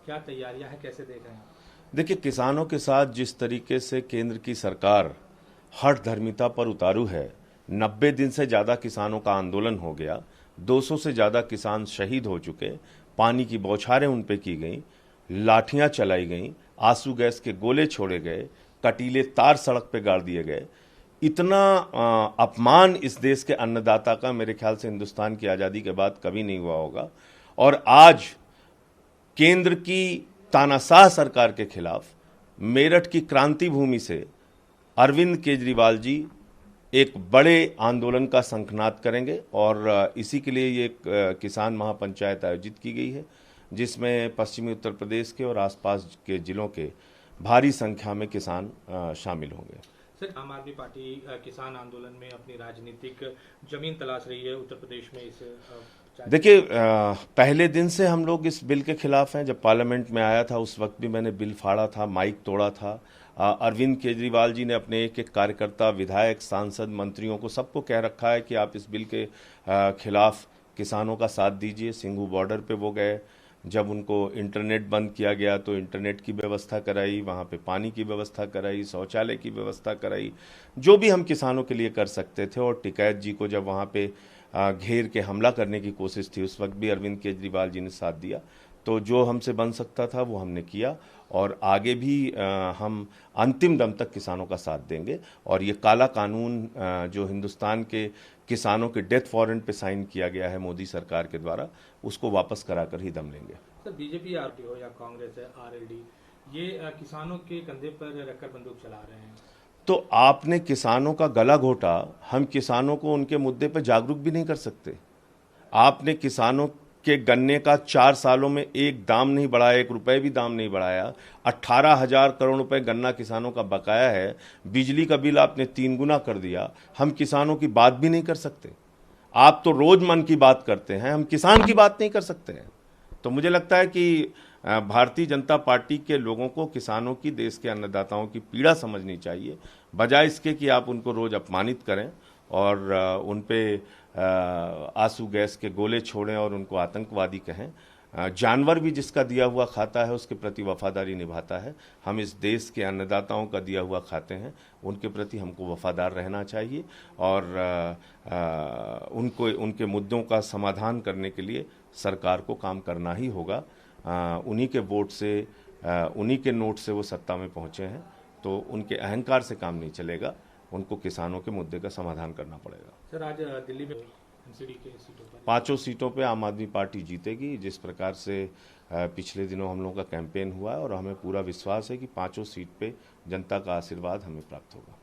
क्या तैयारियां हैं, कैसे देख रहे हैं? देखिए, किसानों के साथ जिस तरीके से केंद्र की सरकार हठ धर्मिता पर उतारू है, 90 दिन से ज़्यादा किसानों का आंदोलन हो गया, 200 से ज़्यादा किसान शहीद हो चुके, पानी की बौछारें उन पे की गई, लाठियां चलाई गईं, आंसू गैस के गोले छोड़े गए, कटीले तार सड़क पे गाड़ दिए गए। इतना अपमान इस देश के अन्नदाता का मेरे ख्याल से हिंदुस्तान की आज़ादी के बाद कभी नहीं हुआ होगा। और आज केंद्र की तानाशाह सरकार के खिलाफ मेरठ की क्रांति भूमि से अरविंद केजरीवाल जी एक बड़े आंदोलन का शंखनाद करेंगे और इसी के लिए ये किसान महापंचायत आयोजित की गई है, जिसमें पश्चिमी उत्तर प्रदेश के और आसपास के जिलों के भारी संख्या में किसान शामिल होंगे। सर, आम आदमी पार्टी किसान आंदोलन में अपनी राजनीतिक जमीन तलाश रही है उत्तर प्रदेश में इस देखिए, पहले दिन से हम लोग इस बिल के खिलाफ हैं। जब पार्लियामेंट में आया था उस वक्त भी मैंने बिल फाड़ा था, माइक तोड़ा था। अरविंद केजरीवाल जी ने अपने एक एक कार्यकर्ता, विधायक, सांसद, मंत्रियों को सबको कह रखा है कि आप इस बिल के खिलाफ किसानों का साथ दीजिए। सिंघू बॉर्डर पे वो गए, जब उनको इंटरनेट बंद किया गया तो इंटरनेट की व्यवस्था कराई, वहाँ पे पानी की व्यवस्था कराई, शौचालय की व्यवस्था कराई, जो भी हम किसानों के लिए कर सकते थे। और टिकैत जी को जब वहाँ पे घेर के हमला करने की कोशिश थी, उस वक्त भी अरविंद केजरीवाल जी ने साथ दिया। तो जो हमसे बन सकता था वो हमने किया और आगे भी हम अंतिम दम तक किसानों का साथ देंगे। और ये काला कानून जो हिंदुस्तान के किसानों के डेथ वारंट पे साइन किया गया है मोदी सरकार के द्वारा, उसको वापस कराकर ही दम लेंगे। सर, बीजेपी आरपी हो या कांग्रेस है, आरएलडी, ये किसानों के कंधे पर रखकर बंदूक चला रहे हैं। तो आपने किसानों का गला घोटा, हम किसानों को उनके मुद्दे पर जागरूक भी नहीं कर सकते। आपने किसानों के गन्ने का 4 सालों में एक दाम नहीं बढ़ाया, 1 रुपए भी दाम नहीं बढ़ाया। 18,000 करोड़ रुपए गन्ना किसानों का बकाया है। बिजली का बिल आपने 3 गुना कर दिया। हम किसानों की बात भी नहीं कर सकते। आप तो रोज मन की बात करते हैं, हम किसान की बात नहीं कर सकते हैं। तो मुझे लगता है कि भारतीय जनता पार्टी के लोगों को किसानों की, देश के अन्नदाताओं की पीड़ा समझनी चाहिए, बजाय इसके कि आप उनको रोज अपमानित करें और उन पे आंसू गैस के गोले छोड़ें और उनको आतंकवादी कहें। जानवर भी जिसका दिया हुआ खाता है उसके प्रति वफादारी निभाता है। हम इस देश के अन्नदाताओं का दिया हुआ खाते हैं, उनके प्रति हमको वफादार रहना चाहिए और उनको, उनके मुद्दों का समाधान करने के लिए सरकार को काम करना ही होगा। उन्हीं के वोट से, उन्हीं के नोट से वो सत्ता में पहुंचे हैं, तो उनके अहंकार से काम नहीं चलेगा। उनको किसानों के मुद्दे का समाधान करना पड़ेगा। सर, आज दिल्ली में एनसीडी के सीटों पर 5 सीटों पे आम आदमी पार्टी जीतेगी। जिस प्रकार से पिछले दिनों हम लोगों का कैंपेन हुआ है और हमें पूरा विश्वास है कि 5 सीट पे जनता का आशीर्वाद हमें प्राप्त होगा।